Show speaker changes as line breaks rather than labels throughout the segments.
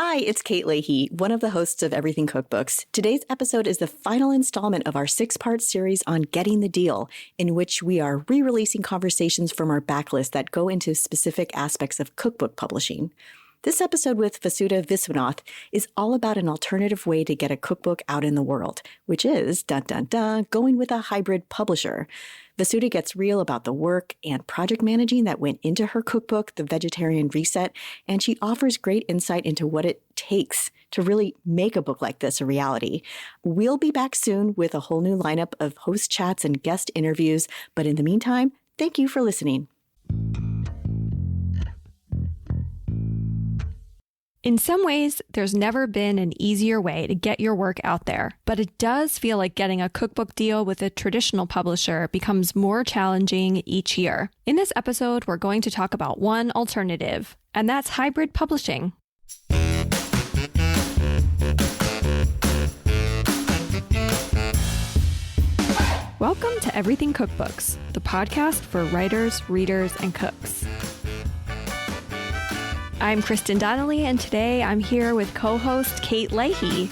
Hi, it's Kate Leahy, one of the hosts of Everything Cookbooks. Today's episode is the final installment of our 6-part series on Getting the Deal, in which we are re-releasing conversations from our backlist that go into specific aspects of cookbook publishing. This episode with Vasudha Viswanath is all about an alternative way to get a cookbook out in the world, which is, going with a hybrid publisher. Vasudha gets real about the work and project managing that went into her cookbook, The Vegetarian Reset, and she offers great insight into what it takes to really make a book like this a reality. We'll be back soon with a whole new lineup of host chats and guest interviews, but in the meantime, thank you for listening.
In some ways, there's never been an easier way to get your work out there, but it does feel like getting a cookbook deal with a traditional publisher becomes more challenging each year. In this episode, we're going to talk about one alternative, and that's hybrid publishing. Welcome to Everything Cookbooks, the podcast for writers, readers, and cooks. I'm Kristin Donnelly, and today I'm here with co-host Kate Leahy.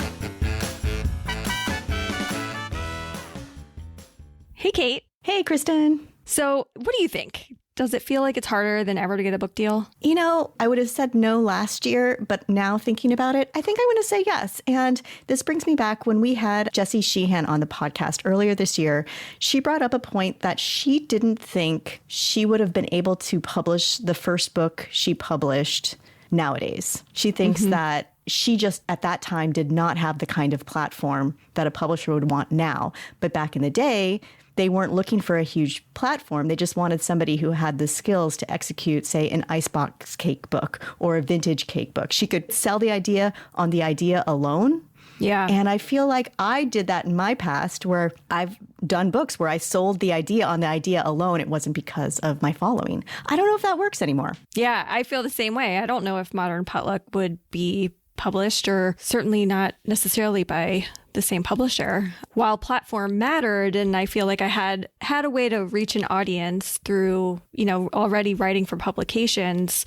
Hey, Kate.
Hey, Kristin.
So, what do you think? Does it feel like it's harder than ever to get a book deal?
You know, I would have said no last year, but now thinking about it, I think I want to say yes. And this brings me back when we had Jessie Sheehan on the podcast earlier this year. She brought up a point that she didn't think she would have been able to publish the first book she published nowadays. She thinks that she just at that time did not have the kind of platform that a publisher would want now. But back in the day, they weren't looking for a huge platform. They just wanted somebody who had the skills to execute, say, an icebox cake book or a vintage cake book. She could sell the idea on the idea alone.
Yeah.
And I feel like I did that in my past where I've done books where I sold the idea on the idea alone. It wasn't because of my following. I don't know if that works anymore.
Yeah, I feel the same way. I don't know if Modern Potluck would be published, or certainly not necessarily by the same publisher. While platform mattered, and I feel like I had a way to reach an audience through, already writing for publications,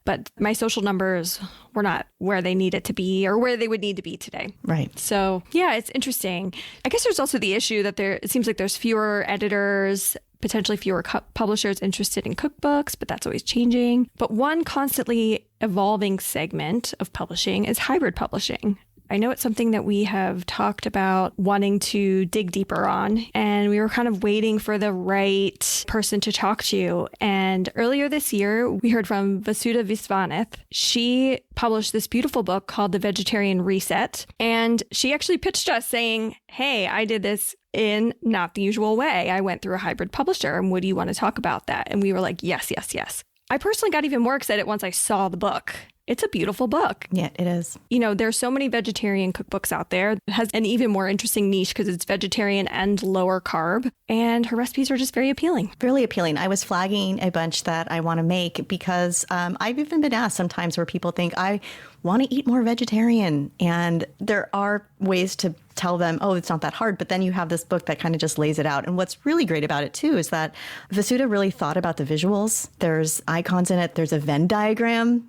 but my social numbers were not where they needed to be or where they would need to be today.
Right.
So, yeah, it's interesting. I guess there's also the issue that it seems like there's fewer editors, potentially fewer publishers interested in cookbooks, but that's always changing. But one constantly evolving segment of publishing is hybrid publishing. I know it's something that we have talked about wanting to dig deeper on, and we were kind of waiting for the right person to talk to. And earlier this year, we heard from Vasudha Viswanath. She published this beautiful book called The Vegetarian Reset, and she actually pitched us saying, hey, I did this in not the usual way. I went through a hybrid publisher, and would you want to talk about that? And we were like, yes, yes, yes. I personally got even more excited once I saw the book. It's a beautiful book.
Yeah, it is.
There's so many vegetarian cookbooks out there. It has an even more interesting niche because it's vegetarian and lower carb. And her recipes are just very appealing.
Really appealing. I was flagging a bunch that I want to make because I've even been asked sometimes where people think, I want to eat more vegetarian. And there are ways to tell them, oh, it's not that hard. But then you have this book that kind of just lays it out. And what's really great about it, too, is that Vasudha really thought about the visuals. There's icons in it. There's a Venn diagram.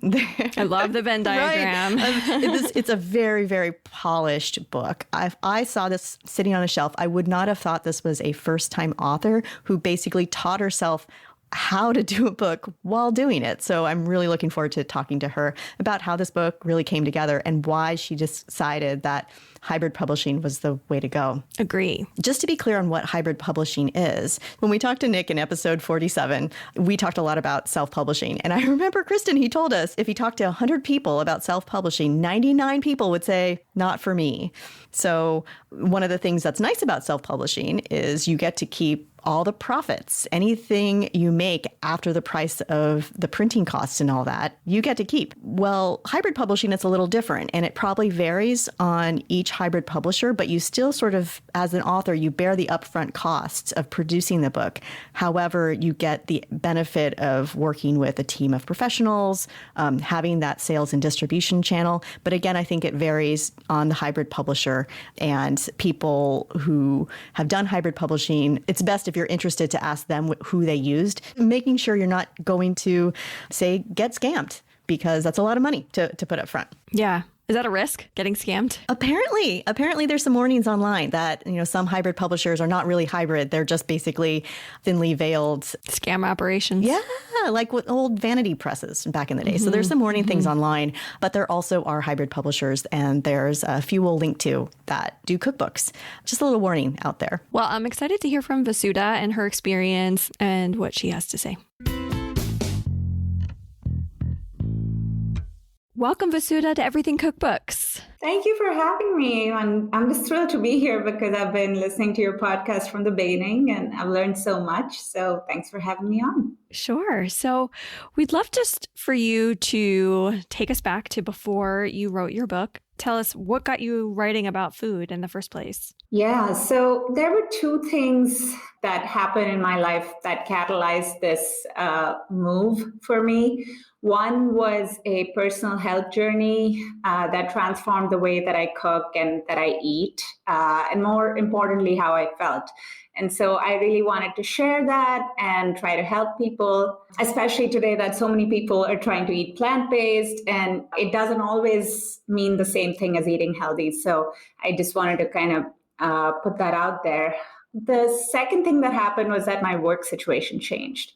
I love the Venn diagram.
Right. It's a very, very polished book. If I saw this sitting on a shelf, I would not have thought this was a first-time author who basically taught herself how to do a book while doing it. So I'm really looking forward to talking to her about how this book really came together and why she decided that hybrid publishing was the way to go.
Agree.
Just to be clear on what hybrid publishing is, when we talked to Nick in episode 47, we talked a lot about self-publishing. And I remember Kristin, he told us if he talked to 100 people about self-publishing, 99 people would say, not for me. So one of the things that's nice about self-publishing is you get to keep all the profits, anything you make after the price of the printing costs and all that, you get to keep. Well, hybrid publishing is a little different, and it probably varies on each hybrid publisher, but you still sort of, as an author, you bear the upfront costs of producing the book. However, you get the benefit of working with a team of professionals, having that sales and distribution channel. But again, I think it varies on the hybrid publisher, and people who have done hybrid publishing, it's best if you're interested to ask them who they used, making sure you're not going to, say, get scammed because that's a lot of money to put up front.
Yeah. Is that a risk, getting scammed?
Apparently there's some warnings online that, some hybrid publishers are not really hybrid. They're just basically thinly veiled
Scam operations.
Yeah, like with old vanity presses back in the day. So there's some warning things online, but there also are hybrid publishers, and there's a few we'll link to that do cookbooks. Just a little warning out there.
Well, I'm excited to hear from Vasudha and her experience and what she has to say. Welcome, Vasudha, to Everything Cookbooks.
Thank you for having me. I'm just thrilled to be here because I've been listening to your podcast from the beginning and I've learned so much. So thanks for having me on.
Sure. So we'd love just for you to take us back to before you wrote your book. Tell us what got you writing about food in the first place.
Yeah, so there were two things that happened in my life that catalyzed this move for me. One was a personal health journey that transformed the way that I cook and that I eat, and more importantly, how I felt. And so I really wanted to share that and try to help people, especially today that so many people are trying to eat plant-based, and it doesn't always mean the same thing as eating healthy. So I just wanted to kind of put that out there. The second thing that happened was that my work situation changed.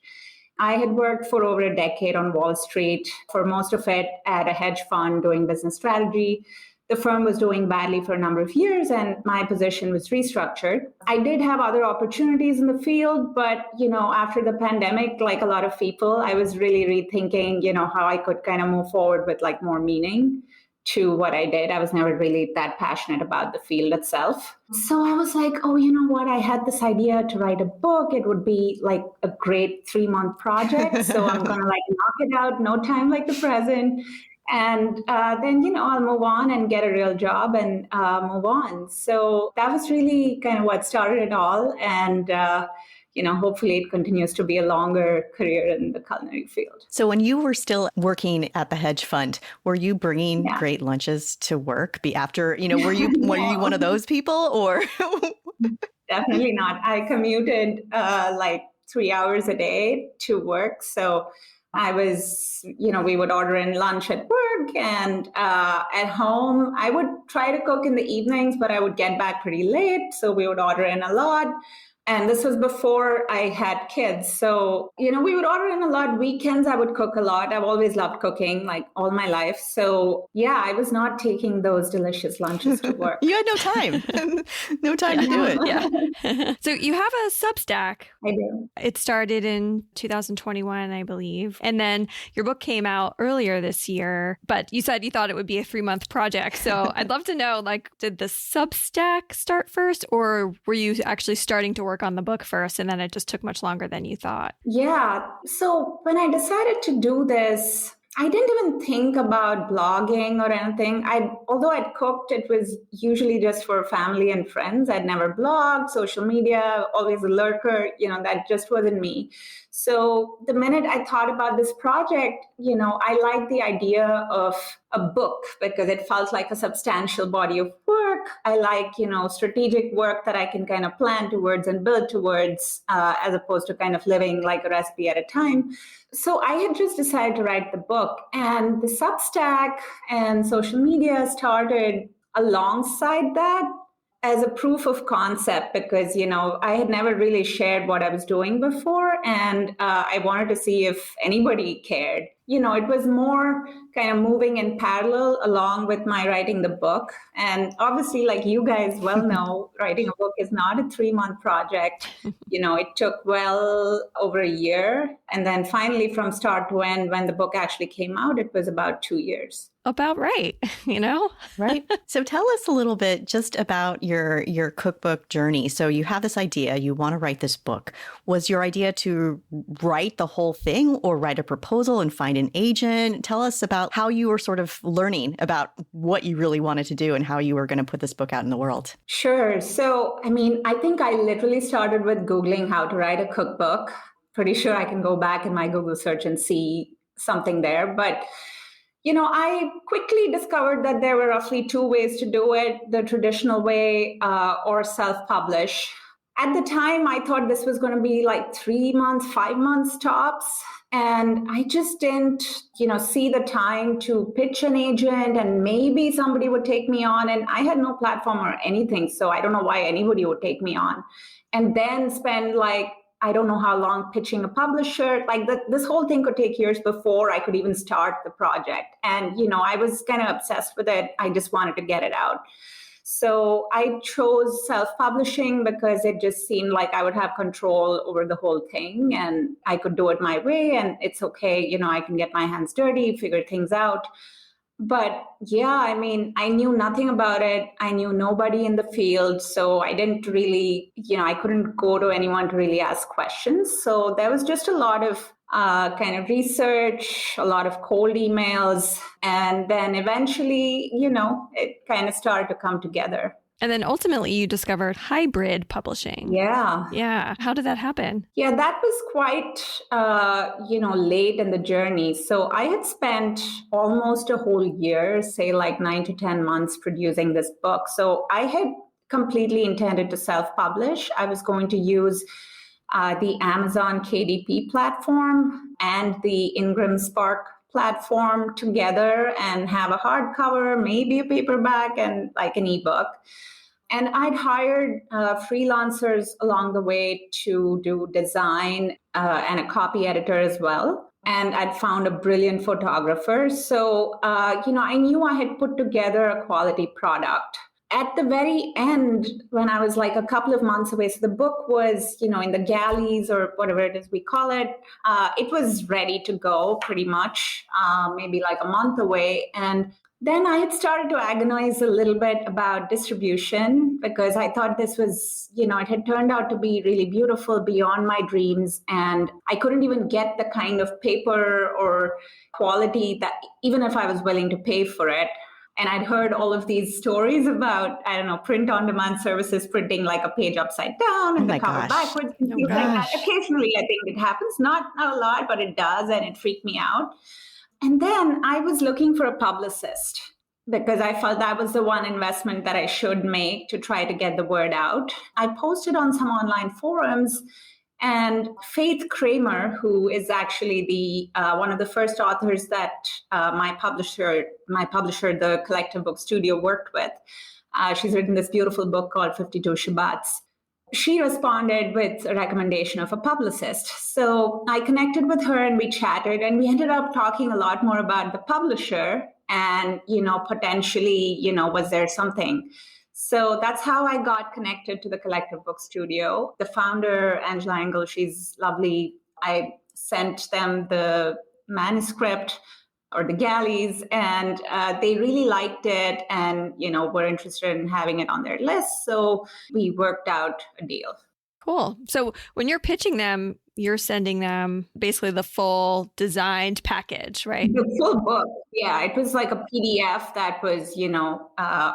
I had worked for over a decade on Wall Street, for most of it at a hedge fund doing business strategy. The firm was doing badly for a number of years and my position was restructured. I did have other opportunities in the field, but, after the pandemic, like a lot of people, I was really rethinking, how I could kind of move forward with like more meaning to what I did. I was never really that passionate about the field itself. So I was like, oh, you know what? I had this idea to write a book. It would be like a great 3-month project. So I'm going to like knock it out, no time like the present. And then, I'll move on and get a real job and move on. So that was really kind of what started it all. And, hopefully it continues to be a longer career in the culinary field.
So when you were still working at the hedge fund, were you bringing great lunches to work? Were you one of those people or?
Definitely not. I commuted like 3 hours a day to work. So I was, we would order in lunch at work and at home. I would try to cook in the evenings, but I would get back pretty late. So we would order in a lot. And this was before I had kids. So, we would order in a lot. Weekends, I would cook a lot. I've always loved cooking, like all my life. So, yeah, I was not taking those delicious lunches to work.
You had no time. No time to do it.
Yeah. So you have a Substack.
I do.
It started in 2021, I believe. And then your book came out earlier this year, but you said you thought it would be a 3-month project. So I'd love to know, did the Substack start first, or were you actually starting to work on the book first and then it just took much longer than you thought?
Yeah. So when I decided to do this, I didn't even think about blogging or anything. Although I'd cooked, it was usually just for family and friends. I'd never blogged, social media, always a lurker, that just wasn't me. So the minute I thought about this project, I liked the idea of a book because it felt like a substantial body of work. I like, strategic work that I can kind of plan towards and build towards, as opposed to kind of living like a recipe at a time. So I had just decided to write the book, and the Substack and social media started alongside that as a proof of concept because, I had never really shared what I was doing before, and I wanted to see if anybody cared. It was more kind of moving in parallel along with my writing the book. And obviously, like you guys well know, writing a book is not a 3-month project. It took well over a year. And then finally, from start to end, when the book actually came out, it was about 2 years.
About right,
Right. So tell us a little bit just about your cookbook journey. So you have this idea, you want to write this book. Was your idea to write the whole thing or write a proposal and find an agent? Tell us about how you were sort of learning about what you really wanted to do and how you were going to put this book out in the world.
Sure. So, I think I literally started with Googling how to write a cookbook. Pretty sure I can go back in my Google search and see something there. But I quickly discovered that there were roughly 2 ways to do it, the traditional way or self-publish. At the time, I thought this was going to be like 3 months, 5 months tops. And I just didn't, see the time to pitch an agent and maybe somebody would take me on. And I had no platform or anything. So I don't know why anybody would take me on. And then spend I don't know how long pitching a publisher. This whole thing could take years before I could even start the project. And, I was kind of obsessed with it. I just wanted to get it out. So I chose self-publishing because it just seemed like I would have control over the whole thing and I could do it my way and it's okay. I can get my hands dirty, figure things out. But yeah, I knew nothing about it. I knew nobody in the field. So I didn't really, I couldn't go to anyone to really ask questions. So there was just a lot of kind of research, a lot of cold emails. And then eventually, it kind of started to come together.
And then ultimately you discovered hybrid publishing.
Yeah.
Yeah. How did that happen?
Yeah, that was quite, late in the journey. So I had spent almost a whole year, say like 9 to 10 months producing this book. So I had completely intended to self-publish. I was going to use the Amazon KDP platform and the Ingram Spark platform together and have a hardcover, maybe a paperback and like an ebook. And I'd hired freelancers along the way to do design and a copy editor as well. And I'd found a brilliant photographer. So, I knew I had put together a quality product. At the very end, when I was like a couple of months away, so the book was, in the galleys or whatever it is we call it, it was ready to go pretty much, maybe like a month away. And then I had started to agonize a little bit about distribution because I thought this was, it had turned out to be really beautiful beyond my dreams. And I couldn't even get the kind of paper or quality that even if I was willing to pay for it. And I'd heard all of these stories about, print-on-demand services printing like a page upside down and the cover backwards and things like that. Occasionally, I think it happens. Not a lot, but it does, and it freaked me out. And then I was looking for a publicist because I felt that was the one investment that I should make to try to get the word out. I posted on some online forums. And Faith Kramer, who is actually the one of the first authors that my publisher, the Collective Book Studio, worked with, she's written this beautiful book called 52 Shabbats. She responded with a recommendation of a publicist. So I connected with her and we chatted and we ended up talking a lot more about the publisher and, potentially, was there something? So that's how I got connected to the Collective Book Studio. The founder, Angela Engel, she's lovely. I sent them the manuscript or the galleys, and they really liked it and, were interested in having it on their list. So we worked out a deal.
Cool. So when you're pitching them, you're sending them basically the full designed package, right?
The full book. Yeah, it was like a PDF that was,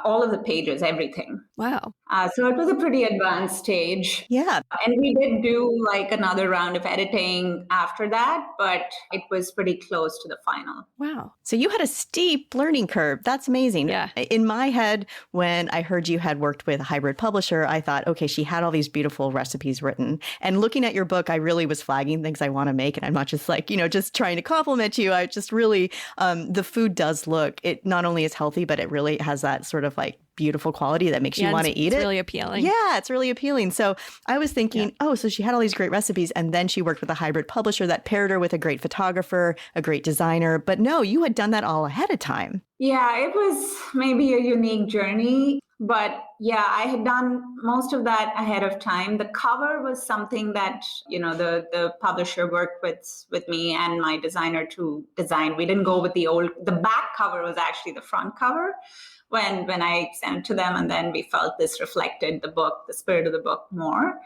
all of the pages, everything.
Wow.
So it was a pretty advanced stage.
Yeah.
And we did do like another round of editing after that, but it was pretty close to the final.
Wow.
So you had a steep learning curve. That's amazing.
Yeah.
In my head, when I heard you had worked with a hybrid publisher, I thought, okay, she had all these beautiful recipes written. And looking at your book, I really was flagging things I want to make. And I'm not just like, just trying to compliment you. I just really, the food does look, it not only is healthy, but it really has that sort of like beautiful quality that makes you want to eat it.
It's really appealing.
Yeah, it's really appealing. So I was thinking, so she had all these great recipes and then she worked with a hybrid publisher that paired her with a great photographer, a great designer. But no, you had done that all ahead of time. Yeah,
it was maybe a unique journey. But yeah, I had done most of that ahead of time. The cover was something that, the publisher worked with me and my designer to design. We didn't go with the back cover was actually the front cover when I sent it to them. And then we felt this reflected the book, the spirit of the book more.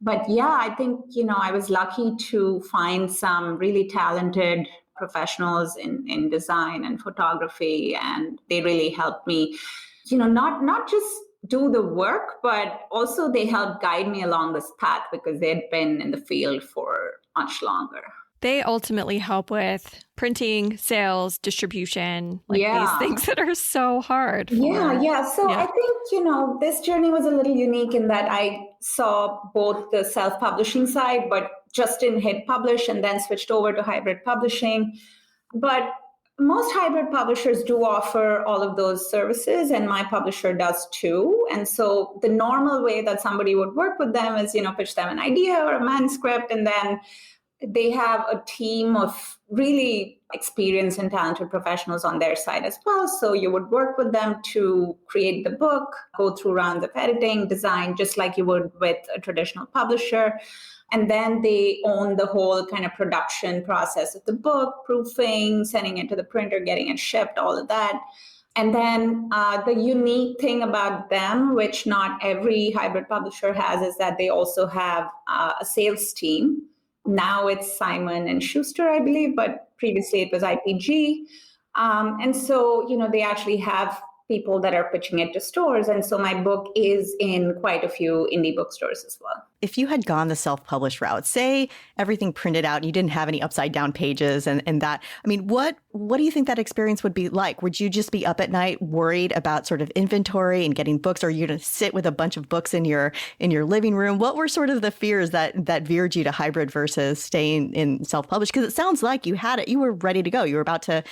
But yeah, I think, I was lucky to find some really talented professionals in design and photography, and they really helped me. Not just do the work, but also they helped guide me along this path because they'd been in the field for much longer.
they ultimately help with printing, sales, distribution, like these things that are so hard.
So I think, this journey was a little unique in that I saw both the self-publishing side, but just didn't hit publish and then switched over to hybrid publishing. But most hybrid publishers do offer all of those services, and my publisher does too. And so the normal way that somebody would work with them is, pitch them an idea or a manuscript, and then they have a team of really experienced and talented professionals on their side as well. So you would work with them to create the book, go through rounds of editing, design, just like you would with a traditional publisher. And then they own the whole kind of production process of the book, proofing, sending it to the printer, getting it shipped, all of that. And then the unique thing about them, which not every hybrid publisher has, is that they also have a sales team. Now it's Simon and Schuster, I believe, but previously it was IPG. And so, they actually have people that are pitching it to stores. And so my book is in quite a few indie bookstores as well.
If you had gone the self-published route, say everything printed out and you didn't have any upside down pages and that, what do you think that experience would be like? Would you just be up at night worried about sort of inventory and getting books? Or are you going to sit with a bunch of books in your living room? What were sort of the fears that veered you to hybrid versus staying in self-published? Because it sounds like you had it, you were ready to go. You were about to,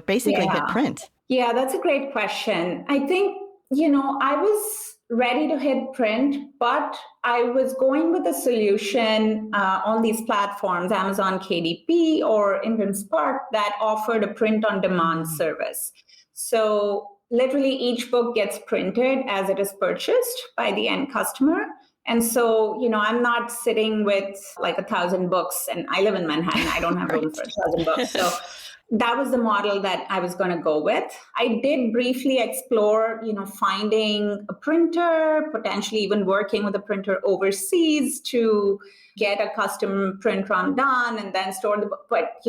basically hit print.
Yeah, that's a great question. I think, I was ready to hit print, but I was going with a solution on these platforms, Amazon KDP or Ingram Spark, that offered a print on demand service. So literally each book gets printed as it is purchased by the end customer. And so, I'm not sitting with like 1,000 books, and I live in Manhattan. I don't have room for 1,000 books. So that was the model that I was going to go with. I did briefly explore, finding a printer, potentially even working with a printer overseas to get a custom print run done and then store the book. But,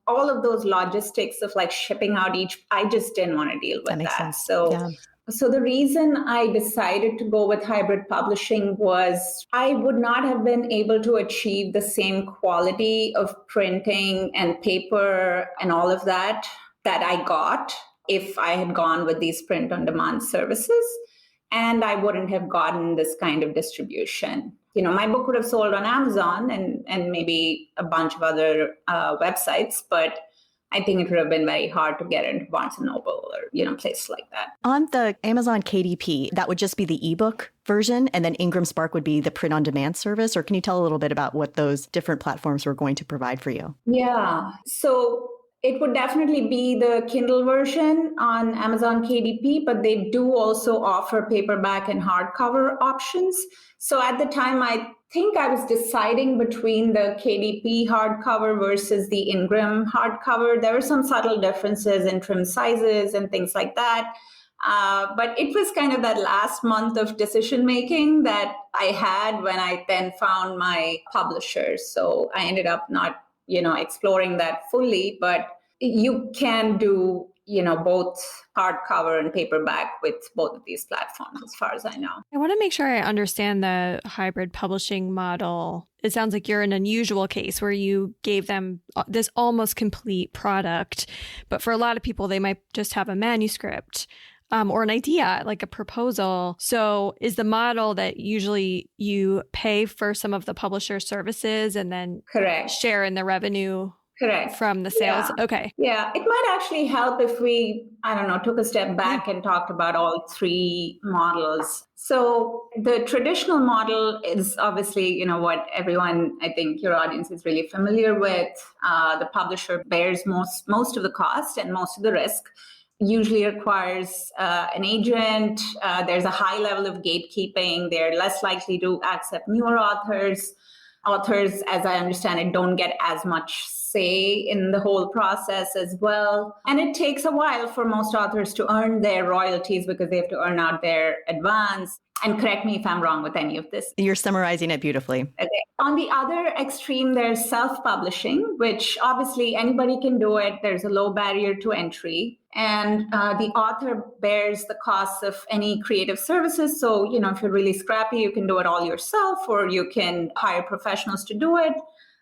all of those logistics of like shipping out I just didn't want to deal with
that. Makes sense.
So the reason I decided to go with hybrid publishing was I would not have been able to achieve the same quality of printing and paper and all of that I got if I had gone with these print on demand services. And I wouldn't have gotten this kind of distribution. My book would have sold on Amazon and maybe a bunch of other websites, but I think it would have been very hard to get into Barnes & Noble or, places like that.
On the Amazon KDP, that would just be the ebook version, and then Ingram Spark would be the print-on-demand service? Or can you tell a little bit about what those different platforms were going to provide for you?
Yeah. So it would definitely be the Kindle version on Amazon KDP, but they do also offer paperback and hardcover options. So at the time, I think I was deciding between the KDP hardcover versus the Ingram hardcover. There were some subtle differences in trim sizes and things like that. But it was kind of that last month of decision making that I had when I then found my publishers. So I ended up not, exploring that fully, but you can do, both hardcover and paperback with both of these platforms, as far as I know.
I want to make sure I understand the hybrid publishing model. It sounds like you're an unusual case where you gave them this almost complete product. But for a lot of people, they might just have a manuscript or an idea, like a proposal. So is the model that usually you pay for some of the publisher services and then
Correct.
Share in the revenue?
Correct.
From the sales?
Yeah.
Okay.
Yeah, it might actually help if we, took a step back and talked about all three models. So the traditional model is obviously, what everyone, I think your audience is really familiar with. The publisher bears most of the cost and most of the risk. Usually requires an agent. There's a high level of gatekeeping. They're less likely to accept newer authors. Authors, as I understand it, don't get as much say in the whole process as well. And it takes a while for most authors to earn their royalties because they have to earn out their advance. And correct me if I'm wrong with any of this.
You're summarizing it beautifully.
Okay. On the other extreme, there's self-publishing, which obviously anybody can do it. There's a low barrier to entry. And the author bears the costs of any creative services. So, if you're really scrappy, you can do it all yourself, or you can hire professionals to do it.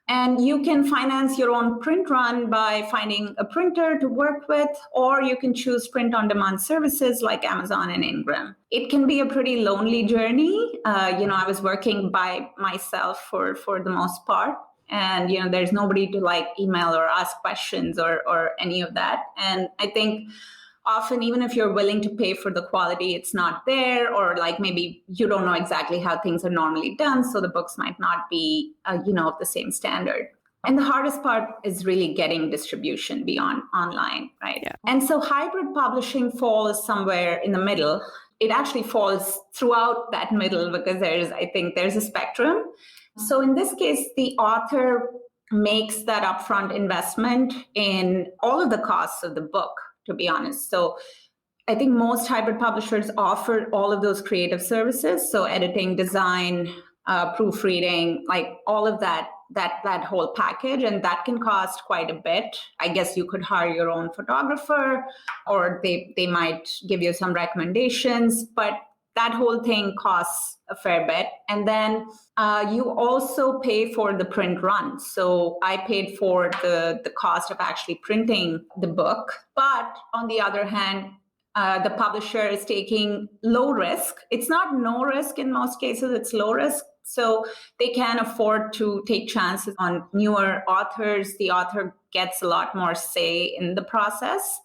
And you can finance your own print run by finding a printer to work with, or you can choose print-on-demand services like Amazon and Ingram. It can be a pretty lonely journey. I was working by myself for the most part. And, there's nobody to email or ask questions or any of that. And I think often, even if you're willing to pay for the quality, it's not there, or maybe you don't know exactly how things are normally done. So the books might not be, of the same standard. And the hardest part is really getting distribution beyond online, right?
Yeah.
And so hybrid publishing falls somewhere in the middle. It actually falls throughout that middle because there's a spectrum. So in this case, the author makes that upfront investment in all of the costs of the book, to be honest. So I think most hybrid publishers offer all of those creative services. So editing, design, proofreading, all of that whole package. And that can cost quite a bit. I guess you could hire your own photographer, or they might give you some recommendations, but that whole thing costs a fair bit. And then you also pay for the print run. So I paid for the cost of actually printing the book. But on the other hand, the publisher is taking low risk. It's not no risk in most cases, it's low risk. So they can afford to take chances on newer authors. The author gets a lot more say in the process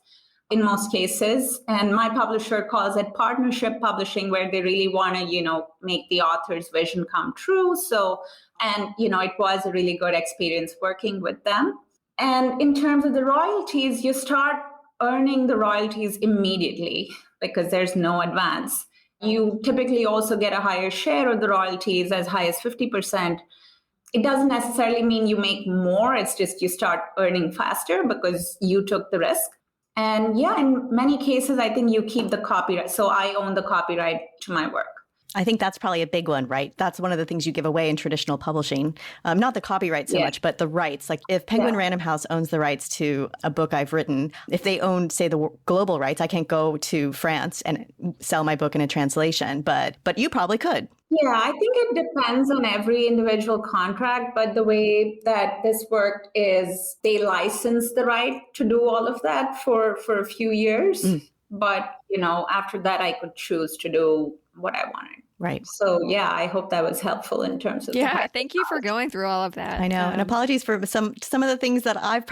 in most cases. And my publisher calls it partnership publishing, where they really want to, make the author's vision come true. So, it was a really good experience working with them. And in terms of the royalties, you start earning the royalties immediately because there's no advance. You typically also get a higher share of the royalties, as high as 50%. It doesn't necessarily mean you make more. It's just you start earning faster because you took the risk. And in many cases, I think you keep the copyright. So I own the copyright to my work.
I think that's probably a big one, right? That's one of the things you give away in traditional publishing. Not the copyright so much, but the rights. Like if Penguin Random House owns the rights to a book I've written, if they own, say, the global rights, I can't go to France and sell my book in a translation. But you probably could.
Yeah, I think it depends on every individual contract. But the way that this worked is they license the right to do all of that for a few years. But, after that, I could choose to do what I wanted.
Right.
So, I hope that was helpful in terms of.
Yeah, thank you for going through all of that.
I know. And apologies for some of the things that have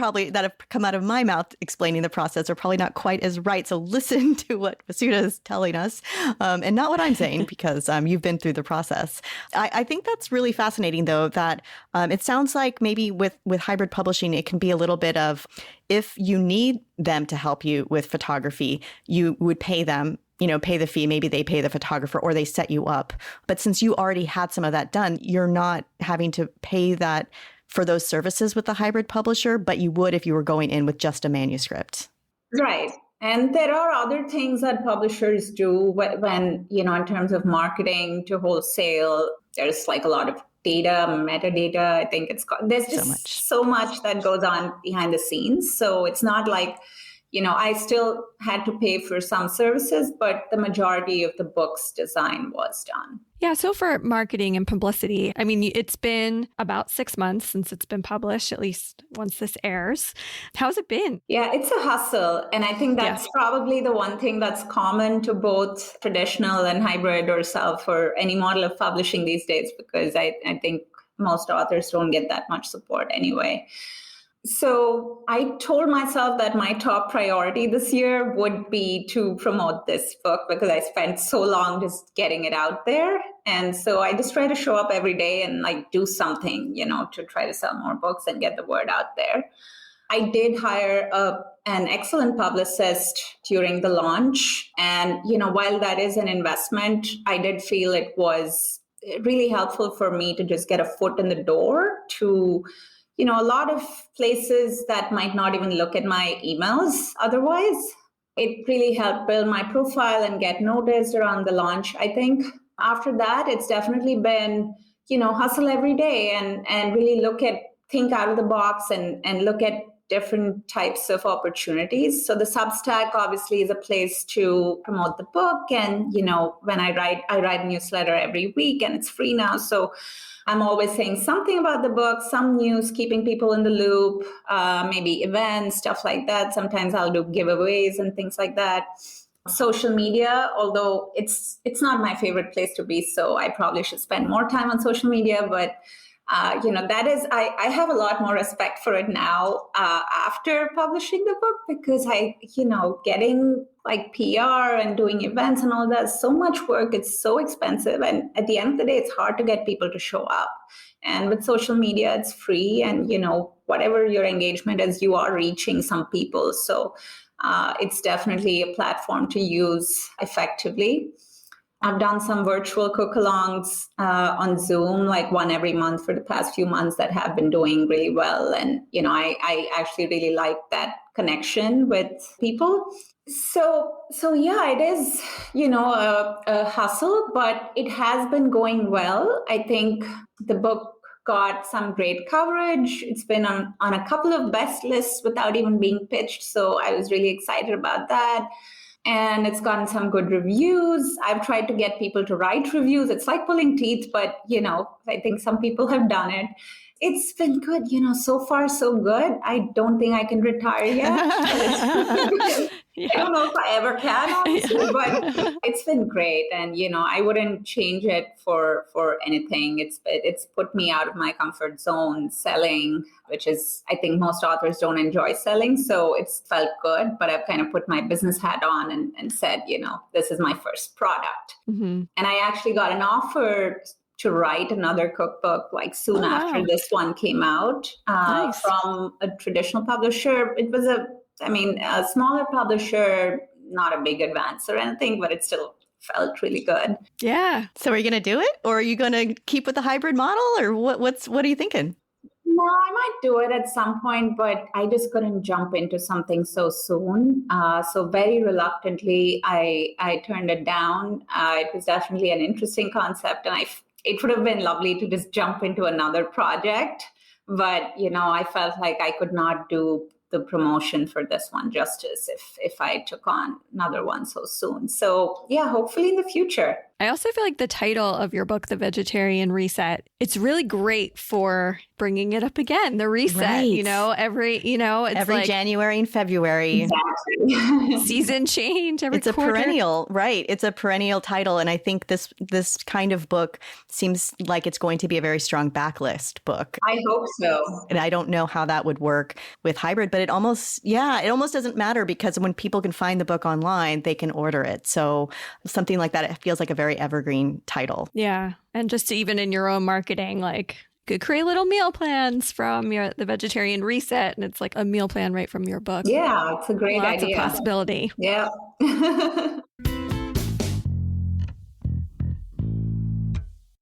come out of my mouth explaining the process are probably not quite as right. So listen to what Vasudha is telling us and not what I'm saying, because you've been through the process. I think that's really fascinating, though, that it sounds like maybe with hybrid publishing, it can be a little bit of, if you need them to help you with photography, you would pay them, pay the fee. Maybe they pay the photographer or they set you up. But since you already had some of that done, you're not having to pay that for those services with the hybrid publisher, but you would if you were going in with just a manuscript.
Right. And there are other things that publishers do when in terms of marketing to wholesale. There's a lot of data, metadata. I think there's just so much that goes on behind the scenes. So it's not like, I still had to pay for some services, but the majority of the book's design was done.
Yeah. So for marketing and publicity, I mean, it's been about 6 months since it's been published, at least once this airs. How's it been? Yeah,
it's a hustle. And I think that's probably the one thing that's common to both traditional and hybrid or self or any model of publishing these days, because I think most authors don't get that much support anyway. So I told myself that my top priority this year would be to promote this book because I spent so long just getting it out there. And so I just try to show up every day and do something, to try to sell more books and get the word out there. I did hire an excellent publicist during the launch. And, while that is an investment, I did feel it was really helpful for me to just get a foot in the door to a lot of places that might not even look at my emails otherwise. It really helped build my profile and get noticed around the launch. I think after that, it's definitely been, hustle every day and really think out of the box and look at different types of opportunities. So the Substack obviously is a place to promote the book. And, when I write a newsletter every week, and it's free now. So I'm always saying something about the book, some news, keeping people in the loop, maybe events, stuff like that. Sometimes I'll do giveaways and things like that. Social media, although it's not my favorite place to be, so I probably should spend more time on social media. But that is, I have a lot more respect for it now after publishing the book, because getting like PR and doing events and all that is so much work. It's so expensive. And at the end of the day, it's hard to get people to show up. And with social media, it's free. And, whatever your engagement is, you are reaching some people. So it's definitely a platform to use effectively. I've done some virtual cook-alongs on Zoom, like one every month for the past few months, that have been doing really well. And, I actually really like that connection with people. So yeah, it is, a hustle, but it has been going well. I think the book got some great coverage. It's been on a couple of best lists without even being pitched. So I was really excited about that. And it's gotten some good reviews. I've tried to get people to write reviews. It's like pulling teeth, but, I think some people have done it. It's been good, so far so good. I don't think I can retire yet. I don't know if I ever can, honestly, but it's been great. And, I wouldn't change it for anything. It's put me out of my comfort zone selling, which is, I think most authors don't enjoy selling. So it's felt good, but I've kind of put my business hat on and said, this is my first product. Mm-hmm. And I actually got an offer to write another cookbook like soon after this one came out nice. From a traditional publisher. It was a smaller publisher, not a big advance or anything, but it still felt really good.
Yeah. So are you going to do it, or are you going to keep with the hybrid model, or what are you thinking?
No, I might do it at some point, but I just couldn't jump into something so soon. So very reluctantly, I turned it down. It was definitely an interesting concept, and it would have been lovely to just jump into another project. But, I felt like I could not do the promotion for this one justice if I took on another one so soon. So yeah, hopefully in the future.
I also feel like the title of your book, The Vegetarian Reset, it's really great for bringing it up again. The reset,
right.
every
like January and February.
Exactly.
Season change every
quarter. It's a perennial, right? It's a perennial title. And I think this kind of book seems like it's going to be a very strong backlist book.
I hope so.
And I don't know how that would work with hybrid, but it almost doesn't matter, because when people can find the book online, they can order it. So something like that, it feels like a very evergreen title.
Yeah. And just even in your own marketing, like could create little meal plans from the Vegetarian Reset, and it's like a meal plan right from your book.
Yeah, it's a great idea.
Lots of possibility.
Yeah.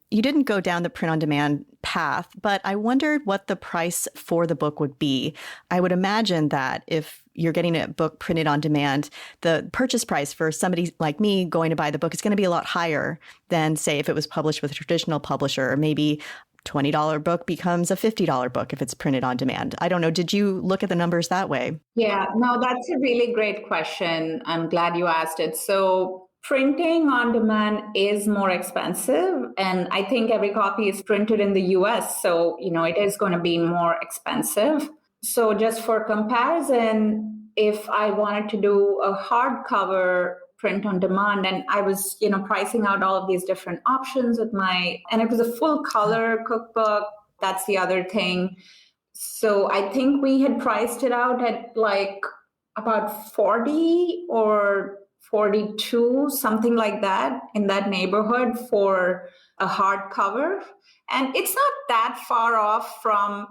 You didn't go down the print-on-demand path, but I wondered what the price for the book would be. I would imagine that if you're getting a book printed on demand, the purchase price for somebody like me going to buy the book is going to be a lot higher than, say, if it was published with a traditional publisher. Or maybe $20 book becomes a $50 book if it's printed on demand. I don't know. Did you look at the numbers that way?
Yeah, no, that's a really great question. I'm glad you asked it. So printing on demand is more expensive. And I think every copy is printed in the US. So, it is going to be more expensive. So just for comparison, if I wanted to do a hardcover print on demand, and I was, pricing out all of these different options and it was a full color cookbook. That's the other thing. So I think we had priced it out at like about 40 or 42, something like that, in that neighborhood for a hardcover. And it's not that far off from,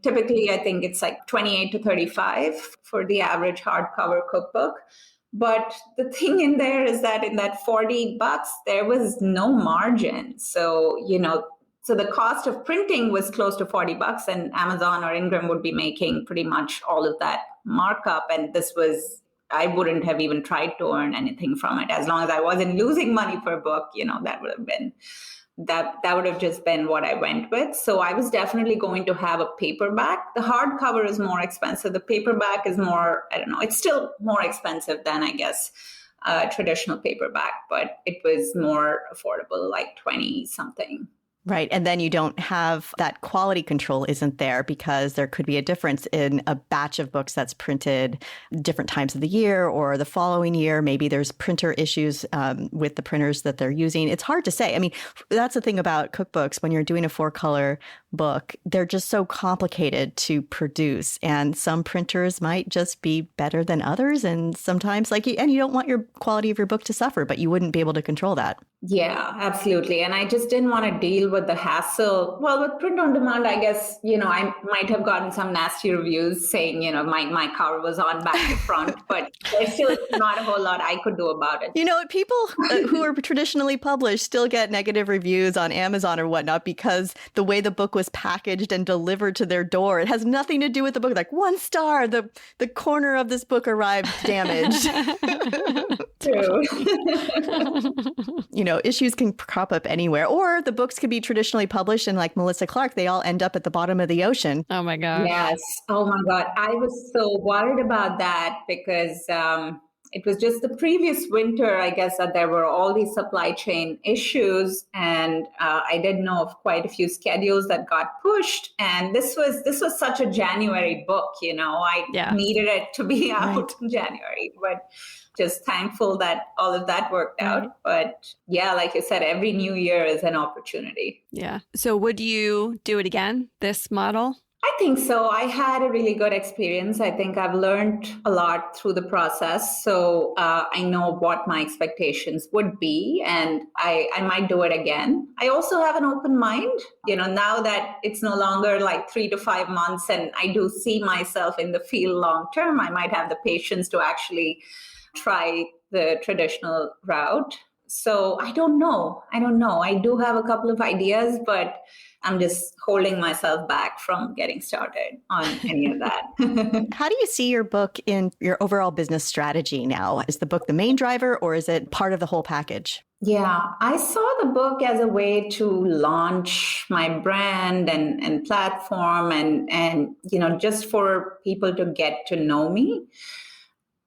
typically I think it's like 28 to 35 for the average hardcover cookbook. But the thing in there is that in that $40, there was no margin. So, so the cost of printing was close to $40, and Amazon or Ingram would be making pretty much all of that markup. And I wouldn't have even tried to earn anything from it. As long as I wasn't losing money per book, that would have been that would have just been what I went with. So I was definitely going to have a paperback. The hardcover is more expensive. The paperback is more, I don't know, it's still more expensive than, I guess, traditional paperback, but it was more affordable, like 20 something.
Right. And then you don't have that quality control isn't there because there could be a difference in a batch of books that's printed different times of the year or the following year. Maybe there's printer issues with the printers that they're using. It's hard to say. I mean, that's the thing about cookbooks. When you're doing a 4-color book, they're just so complicated to produce. And some printers might just be better than others. And sometimes and you don't want your quality of your book to suffer, but you wouldn't be able to control that.
Yeah, absolutely. And I just didn't want to deal with the hassle. Well, with print on demand, I guess, I might have gotten some nasty reviews saying, my cover was on back to front, but there's still not a whole lot I could do about it.
People who are traditionally published still get negative reviews on Amazon or whatnot because the way the book was packaged and delivered to their door, it has nothing to do with the book. Like 1 star, the corner of this book arrived damaged.
True.
Issues can crop up anywhere, or the books could be traditionally published and like Melissa Clark, they all end up at the bottom of the ocean.
Oh my gosh.
Yes. Oh my God. I was so worried about that because it was just the previous winter, I guess, that there were all these supply chain issues. And I did know of quite a few schedules that got pushed. And this was such a January book, I needed it to be out in January. But just thankful that all of that worked out. But yeah, like you said, every new year is an opportunity.
Yeah. So would you do it again, this model?
I think so. I had a really good experience. I think I've learned a lot through the process. So I know what my expectations would be, and I might do it again. I also have an open mind, now that it's no longer like 3 to 5 months and I do see myself in the field long term, I might have the patience to actually try the traditional route. So I don't know. I do have a couple of ideas, but I'm just holding myself back from getting started on any of that.
How do you see your book in your overall business strategy now? Is the book the main driver or is it part of the whole package?
Yeah, I saw the book as a way to launch my brand and platform and just for people to get to know me.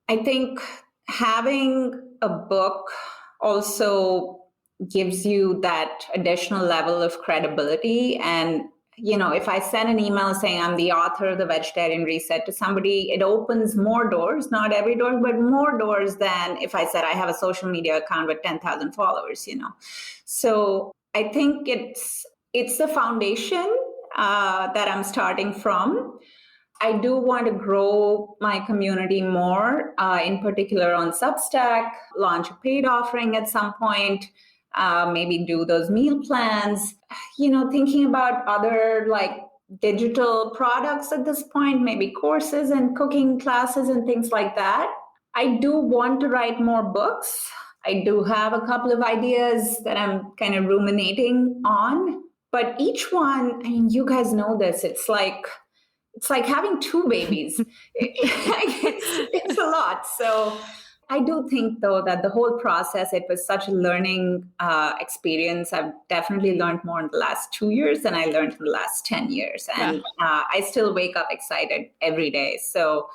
I think having a book also gives you that additional level of credibility. And, if I send an email saying I'm the author of The Vegetarian Reset to somebody, it opens more doors, not every door, but more doors than if I said I have a social media account with 10,000 followers, So I think it's the foundation that I'm starting from. I do want to grow my community more, in particular on Substack, launch a paid offering at some point, maybe do those meal plans, thinking about other like digital products at this point, maybe courses and cooking classes and things like that. I do want to write more books. I do have a couple of ideas that I'm kind of ruminating on, but each one, you guys know this, it's like having 2 babies. It's a lot. So I do think, though, that the whole process, it was such a learning experience. I've definitely learned more in the last 2 years than I learned in the last 10 years. And I still wake up excited every day. So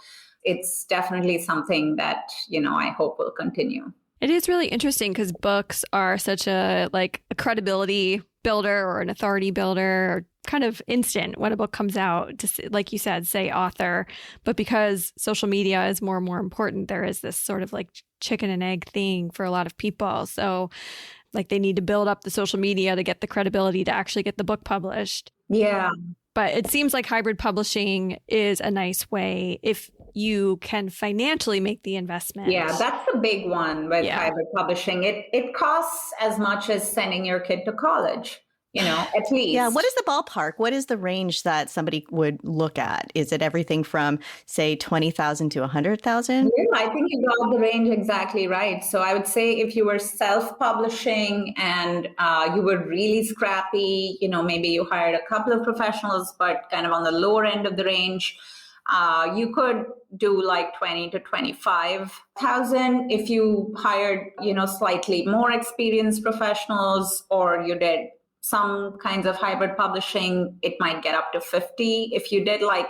it's definitely something that, I hope will continue.
It is really interesting because books are such a credibility builder or an authority builder, or kind of instant when a book comes out, to, like you said, say author. But because social media is more and more important, there is this sort of like chicken and egg thing for a lot of people. So they need to build up the social media to get the credibility to actually get the book published.
Yeah.
But it seems like hybrid publishing is a nice way if you can financially make the investment.
Yeah, that's the big one with hybrid publishing. It costs as much as sending your kid to college, at least.
Yeah. What is the ballpark? What is the range that somebody would look at? Is it everything from, say, 20,000 to 100,000?
Yeah, I think you got the range exactly right. So I would say if you were self-publishing and you were really scrappy, maybe you hired a couple of professionals, but kind of on the lower end of the range, you could do like 20 to 25,000. If you hired, slightly more experienced professionals, or you did Some kinds of hybrid publishing, it might get up to 50. If you did like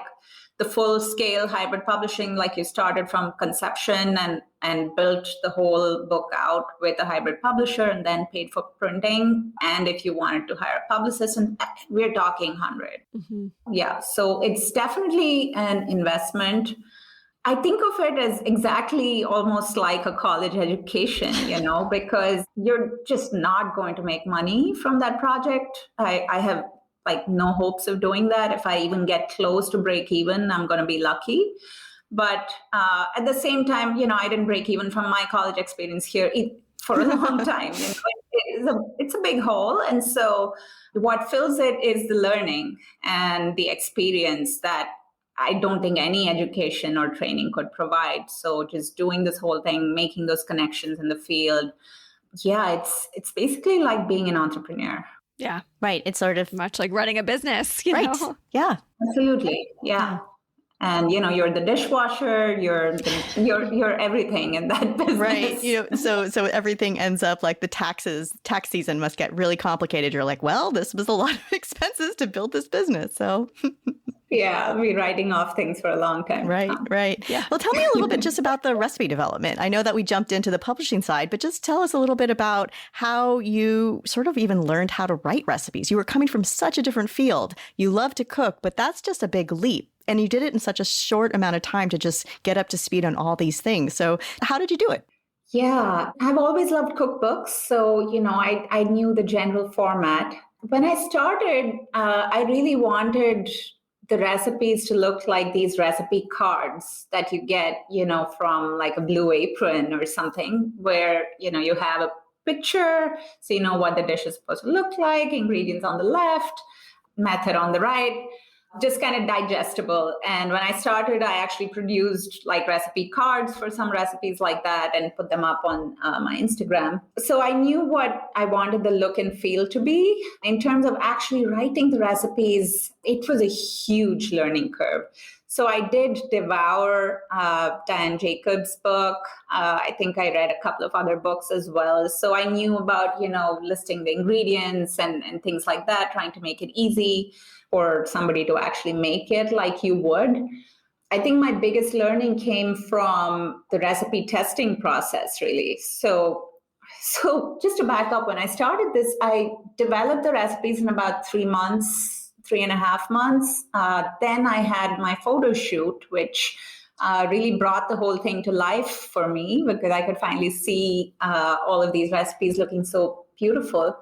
the full scale hybrid publishing, like you started from conception and built the whole book out with a hybrid publisher and then paid for printing. And if you wanted to hire a publicist, and we're talking 100.
Mm-hmm.
Yeah. So it's definitely an investment. I think of it as exactly almost like a college education, because you're just not going to make money from that project. I have like no hopes of doing that. If I even get close to break even, I'm going to be lucky. But at the same time, I didn't break even from my college experience here for a long time. It's a big hole. And so what fills it is the learning and the experience that I don't think any education or training could provide. So just doing this whole thing, making those connections in the field. Yeah, it's basically like being an entrepreneur.
Yeah.
Right. It's sort of
much like running a business,
right.
know?
Yeah.
Absolutely. Yeah. And you're the dishwasher, you're everything in that business.
Right. So everything ends up like tax season must get really complicated. You're like, well, this was a lot of expenses to build this business. So
yeah, I'll be writing off things for a long time.
Right. Yeah. Well, tell me a little bit just about the recipe development. I know that we jumped into the publishing side, but just tell us a little bit about how you sort of even learned how to write recipes. You were coming from such a different field. You love to cook, but that's just a big leap. And you did it in such a short amount of time to just get up to speed on all these things. So how did you do it?
Yeah, I've always loved cookbooks. So, I knew the general format. When I started, I really wanted the recipes to look like these recipe cards that you get, from like a Blue Apron or something, where, you have a picture, so you know what the dish is supposed to look like, ingredients on the left, method on the right, just kind of digestible. And when I started, I actually produced like recipe cards for some recipes like that and put them up on my Instagram. So I knew what I wanted the look and feel to be. In terms of actually writing the recipes, it was a huge learning curve. So I did devour Diane Jacobs' book. I think I read a couple of other books as well. So I knew about, listing the ingredients and things like that, trying to make it easy for somebody to actually make it like you would. I think my biggest learning came from the recipe testing process, really. So just to back up, when I started this, I developed the recipes in about 3.5 months. Then I had my photo shoot, which really brought the whole thing to life for me because I could finally see all of these recipes looking so beautiful.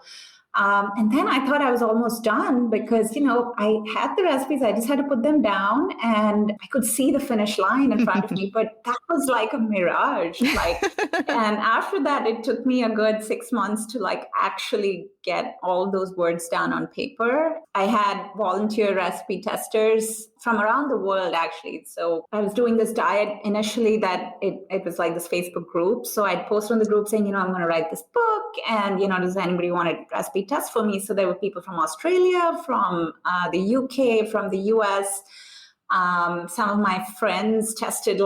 And then I thought I was almost done because, I had the recipes, I just had to put them down and I could see the finish line in front of me, but that was like a mirage. And after that, it took me a good 6 months to actually get all those words down on paper. I had volunteer recipe testers from around the world, actually. So I was doing this diet initially that it was like this Facebook group. So I'd post on the group saying, I'm going to write this book and, does anybody want a recipe test for me? So there were people from Australia, from the UK, from the US. Some of my friends tested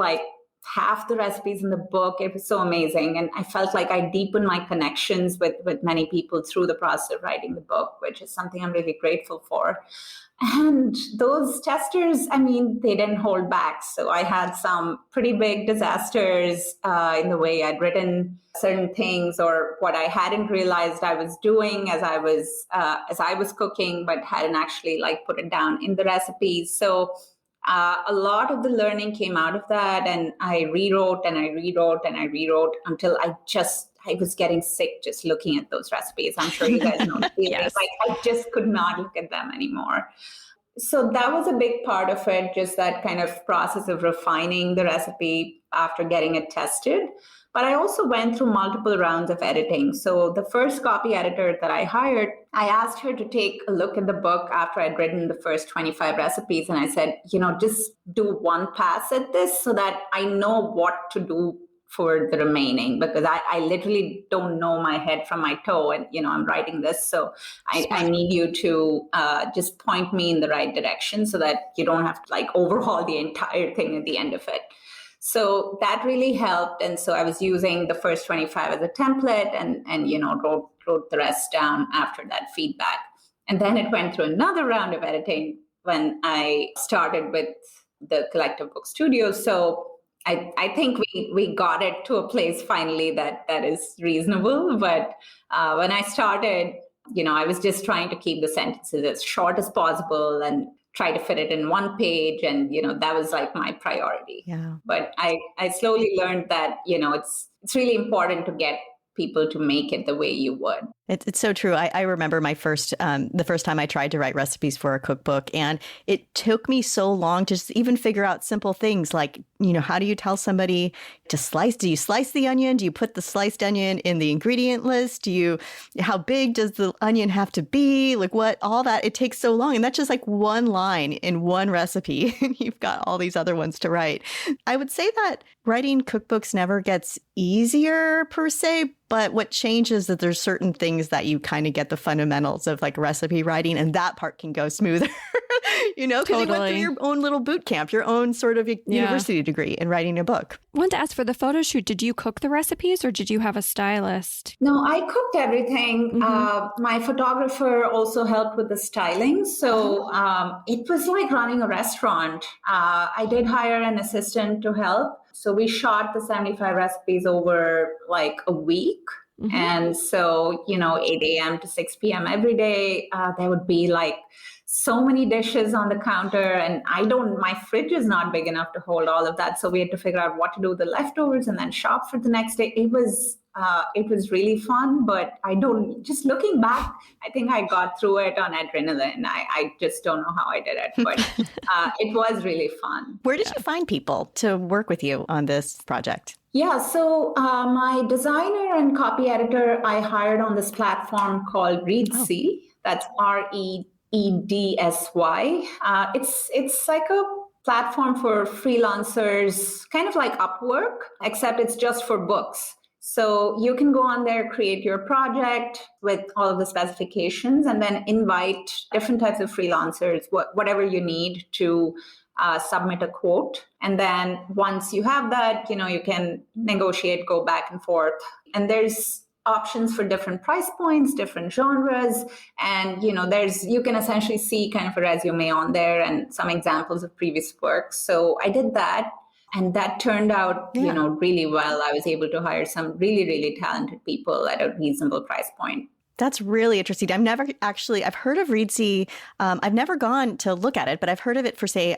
half the recipes in the book. It was so amazing. And I felt like I deepened my connections with many people through the process of writing the book, which is something I'm really grateful for. And those testers, they didn't hold back. So I had some pretty big disasters in the way I'd written certain things or what I hadn't realized I was doing as I was cooking, but hadn't actually put it down in the recipes. So a lot of the learning came out of that, and I rewrote and I rewrote and I rewrote until I was getting sick just looking at those recipes. I'm sure you guys know the feeling.
Yes.
I just could not look at them anymore. So that was a big part of it, just that kind of process of refining the recipe after getting it tested. But I also went through multiple rounds of editing. So the first copy editor that I hired, I asked her to take a look at the book after I'd written the first 25 recipes. And I said, just do one pass at this so that I know what to do for the remaining, because I literally don't know my head from my toe and, I'm writing this. So I need you to just point me in the right direction so that you don't have to overhaul the entire thing at the end of it. So that really helped. And so I was using the first 25 as a template and wrote the rest down after that feedback. And then it went through another round of editing when I started with the Collective Book Studio. So I think we got it to a place finally that is reasonable. But when I started, I was just trying to keep the sentences as short as possible and try to fit it in one page. And, that was like my priority.
Yeah.
But I slowly learned that, it's really important to get people to make it the way you would.
It's so true. I remember the first time I tried to write recipes for a cookbook, and it took me so long to just even figure out simple things like, how do you tell somebody to slice? Do you slice the onion? Do you put the sliced onion in the ingredient list? How big does the onion have to be? Like all that, it takes so long. And that's just like one line in one recipe. And you've got all these other ones to write. I would say that writing cookbooks never gets easier per se, but what changes is that there's certain things that you kind of get the fundamentals of like recipe writing, and that part can go smoother, because you went through your own little boot camp, your own sort of university degree in writing a book.
I wanted to ask, for the photo shoot, did you cook the recipes or did you have a stylist?
No, I cooked everything. Mm-hmm. My photographer also helped with the styling. So it was like running a restaurant. I did hire an assistant to help. So we shot the 75 recipes over like a week. Mm-hmm. And so, 8 a.m. to 6 p.m. every day, there would be like so many dishes on the counter, and my fridge is not big enough to hold all of that. So we had to figure out what to do with the leftovers and then shop for the next day. It was really fun, but just looking back, I think I got through it on adrenaline. I just don't know how I did it, but it was really fun.
Where did you find people to work with you on this project?
Yeah, so my designer and copy editor, I hired on this platform called Reedsy. That's REEDSY. It's like a platform for freelancers, kind of like Upwork, except it's just for books. So you can go on there, create your project with all of the specifications, and then invite different types of freelancers, whatever you need to submit a quote. And then once you have that, you can negotiate, go back and forth. And there's options for different price points, different genres. And, you can essentially see kind of a resume on there and some examples of previous work. So I did that. And that turned out, really well. I was able to hire some really, really talented people at a reasonable price point.
That's really interesting. I've heard of Reedsy. I've never gone to look at it, but I've heard of it for, say,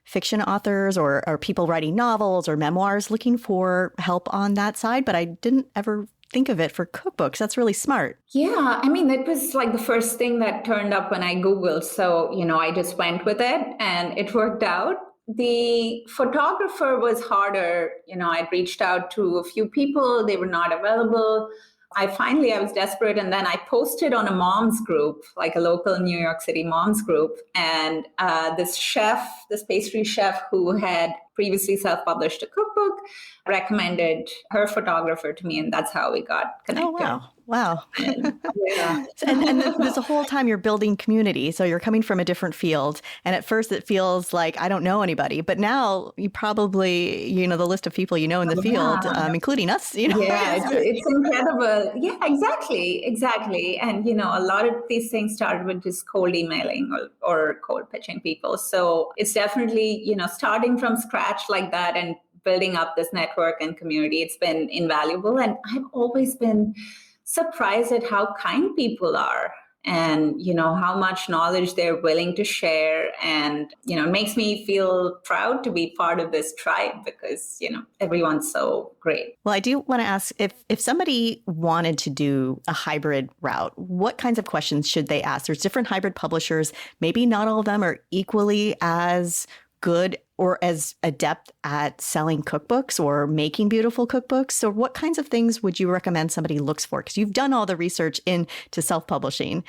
fiction authors or people writing novels or memoirs looking for help on that side. But I didn't ever think of it for cookbooks. That's really smart.
Yeah. I mean, it was like the first thing that turned up when I Googled. So, I just went with it and it worked out. The photographer was harder. I'd reached out to a few people. They were not available. I was desperate. And then I posted on a mom's group, like a local New York City mom's group. And this pastry chef who had previously self-published a cookbook, recommended her photographer to me. And that's how we got connected.
Oh, wow. And there's a whole time you're building community. So you're coming from a different field. And at first it feels like I don't know anybody. But now you probably, the list of people in the field, including us.
Yeah, it's incredible. Yeah, exactly. And, a lot of these things started with just cold emailing or cold pitching people. So it's definitely, starting from scratch like that and building up this network and community. It's been invaluable. And I've always been surprised at how kind people are and, how much knowledge they're willing to share. And, it makes me feel proud to be part of this tribe because, everyone's so great.
Well, I do want to ask if somebody wanted to do a hybrid route, what kinds of questions should they ask? There's different hybrid publishers. Maybe not all of them are equally as good or as adept at selling cookbooks or making beautiful cookbooks. So what kinds of things would you recommend somebody looks for? Because you've done all the research into self-publishing,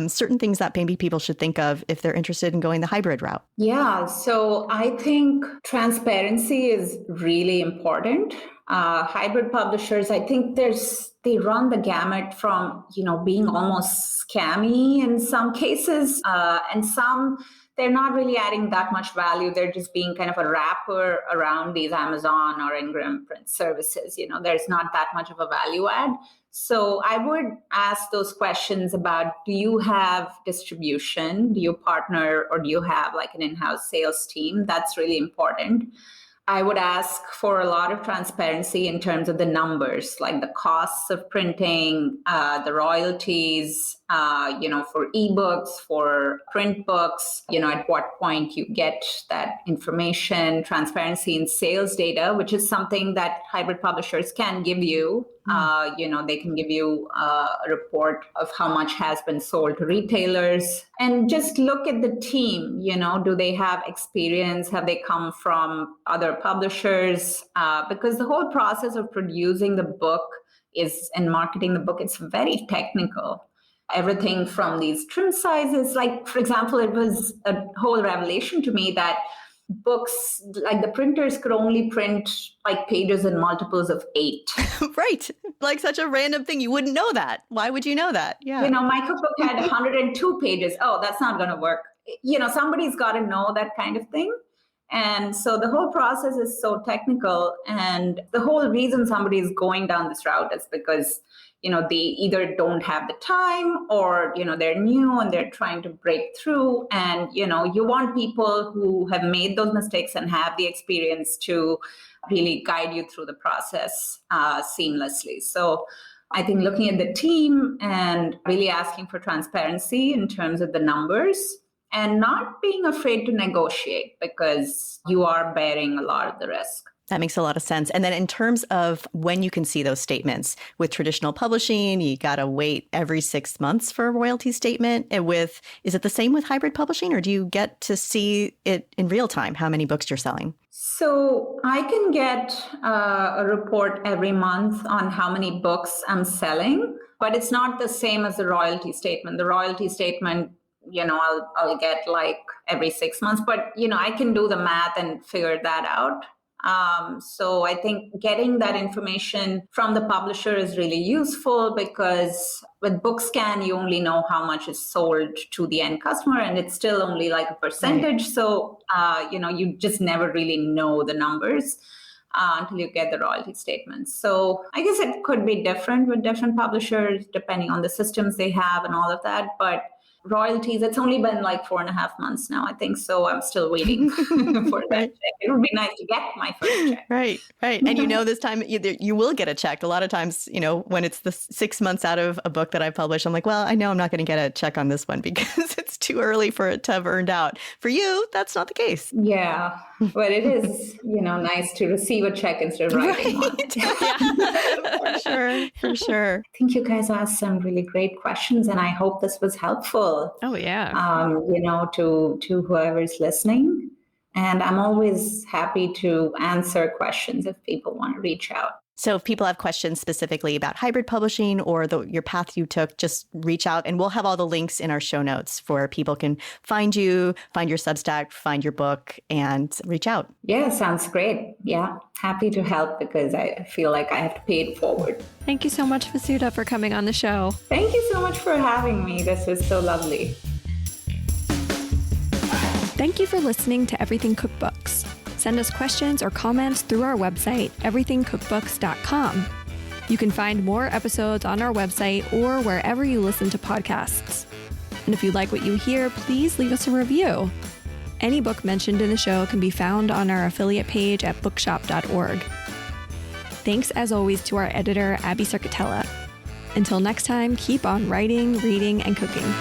certain things that maybe people should think of if they're interested in going the hybrid route.
Yeah, so I think transparency is really important. Hybrid publishers, I think they run the gamut from, being almost scammy in some cases, and some they're not really adding that much value. They're just being kind of a wrapper around these Amazon or Ingram print services. There's not that much of a value add. So I would ask those questions about, do you have distribution? Do you partner, or do you have like an in-house sales team? That's really important. I would ask for a lot of transparency in terms of the numbers, like the costs of printing, the royalties, for ebooks, for print books, at what point you get that information, transparency in sales data, which is something that hybrid publishers can give you. They can give you a report of how much has been sold to retailers, and just look at the team. Do they have experience? Have they come from other publishers? Because the whole process of producing the book and marketing the book, it's very technical. Everything from these trim sizes, like, for example, it was a whole revelation to me that books, like the printers could only print like pages in multiples of 8.
Right. Like such a random thing. You wouldn't know that. Why would you know that? Yeah.
My cookbook had 102 pages. Oh, that's not going to work. Somebody's got to know that kind of thing. And so the whole process is so technical. And the whole reason somebody is going down this route is because they either don't have the time, or, they're new and they're trying to break through. And, you want people who have made those mistakes and have the experience to really guide you through the process seamlessly. So I think looking at the team and really asking for transparency in terms of the numbers, and not being afraid to negotiate, because you are bearing a lot of the risk.
That makes a lot of sense. And then in terms of when you can see those statements, with traditional publishing, you got to wait every 6 months for a royalty statement. And is it the same with hybrid publishing, or do you get to see it in real time, how many books you're selling?
So I can get a report every month on how many books I'm selling, but it's not the same as the royalty statement. The royalty statement, I'll get like every 6 months, but, I can do the math and figure that out. So I think getting that information from the publisher is really useful, because with BookScan, you only know how much is sold to the end customer, and it's still only like a percentage. Right. So, you just never really know the numbers until you get the royalty statements. So I guess it could be different with different publishers, depending on the systems they have and all of that. But royalties, it's only been like 4.5 months now, I think. So I'm still waiting for that check. It would be nice to get my first check.
Right. And this time you will get a check. A lot of times, when it's the 6 months out of a book that I publish, I'm like, well, I know I'm not going to get a check on this one because it's too early for it to have earned out. For you, that's not the case.
Yeah. But it is, nice to receive a check instead of writing one.
Yeah, for sure.
I think you guys asked some really great questions, and I hope this was helpful.
Oh, yeah.
To whoever's listening. And I'm always happy to answer questions if people want to reach out.
So if people have questions specifically about hybrid publishing or your path you took, just reach out, and we'll have all the links in our show notes for people can find you, find your Substack, find your book, and reach out.
Yeah, sounds great. Yeah, happy to help, because I feel like I have to pay it forward.
Thank you so much, Vasudha, for coming on the show.
Thank you so much for having me. This was so lovely.
Thank you for listening to Everything Cookbooks. Send us questions or comments through our website, everythingcookbooks.com. You can find more episodes on our website or wherever you listen to podcasts. And if you like what you hear, please leave us a review. Any book mentioned in the show can be found on our affiliate page at bookshop.org. Thanks as always to our editor, Abby Circatella. Until next time, keep on writing, reading, and cooking.